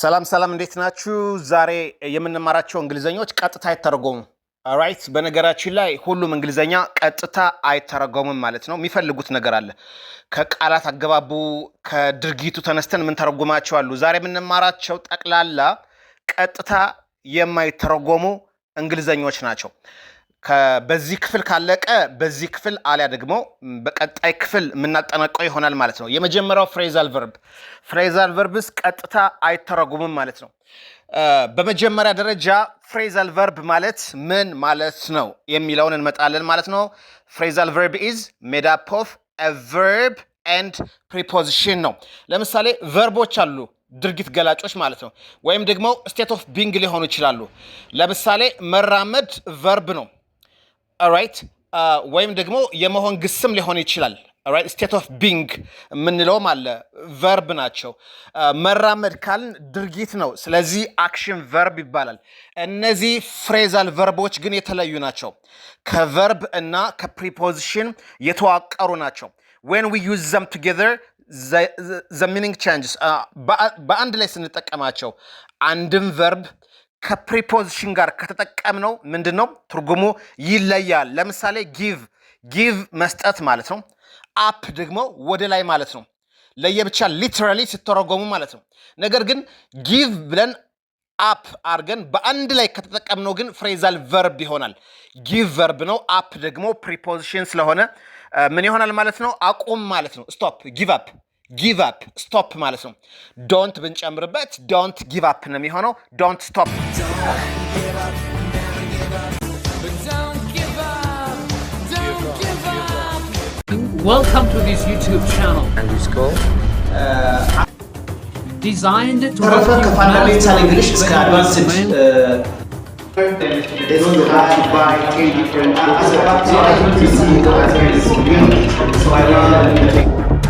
ሰላም እንዴት ናችሁ? ዛሬ የምንማራቸው እንግሊዘኞች ቀጥታ አይተረጎሙም። ኦራይት፣ በነገራችን ላይ ሁሉም እንግሊዘኛ ቀጥታ አይተረጎሙም ማለት ነው። የሚፈልጉት ነገር አለ። ከቃላት አገባቡ ከድርጊቱ ተነስተን ምን ተረጉማቸው አሉ። ዛሬ የምንማራቸው ጠቅላላ ቀጥታ የማይተረጎሙ እንግሊዘኞች ናቸው። በዚህ ክፍል ካለቀ በዚህ ክፍል አሊያ ደግሞ በቀጣይ ክፍል የምናጠናቀው ይሆናል ማለት ነው። የመጀመሪያው ፍሬዛል ቨርብስ ቀጥታ አይተረጉምም ማለት ነው። በመጀመሪያ ደረጃ ፍሬዛል ቨርብ ማለት ምን ማለት ነው የሚለውን እንመጣለን ማለት ነው። ፍሬዛል ቨርብ ኢዝ ሜድ አፕ ኦፍ አ ቨርብ ኤንድ ፕሪፖዚሽን ነው። ለምሳሌ ቨርቦች አሉ፣ ድርጊት ገላጮች ማለት ነው። ወይም ደግሞ ስቴት ኦፍ ቢንግ ሊሆኑ ይችላሉ። ለምሳሌ መራመድ ቨርብ ነው። ኦራይት፣ ወይም ደግሞ የመሆን ግስም ሊሆን ይችላል። ኦራይት፣ ስቴት ኦፍ ቢንግ የምንለውም አለ፣ ቨርብ ናቸው። መራመድ ካልን ድርጊት ነው፣ ስለዚህ አክሽን ቨርብ ይባላል። እነዚህ ፍሬዛል ቨርቦች ግን የተለዩ ናቸው። ከቨርብ እና ከፕሪፖዚሽን የተዋቀሩ ናቸው። when we use them together the meaning changes። በአንድ ላይ ስንጠቀማቸው አንድም ቨርብ ከፕሪፖዚሽን ጋር ከተጠቀምነው ምንድነው ትርጉሙ ይለያል። ለምሳሌ ጊቭ መስጠት ማለት ነው። አፕ ደግሞ ወደ ላይ ማለት ነው። ለየብቻ ሊተራሊ ሲተረጎሙ ማለት ነው። ነገር ግን ጊቭ ብለን አፕ አድርገን በአንድ ላይ ከተጠቀምነው ግን ፍሬዛል ቨርብ ይሆናል። ጊቭ ቨርብ ነው። አፕ ደግሞ ፕሪፖዚሽን ስለሆነ ምን ይሆናል ማለት ነው? አቁም ማለት ነው። ስቶፕ፣ ጊቭ አፕ ስቶፕ ማለት ነው። ዶንት ብንጨምርበት ዶንት ጊቭ አፕ ነው የሚሆነው። ዶንት ስቶፕ። Welcome to this YouTube channel. And it's called Designed to help you fundamental English is advanced. They don't have to buy 10 different books. So I want to see how I can. So I learned.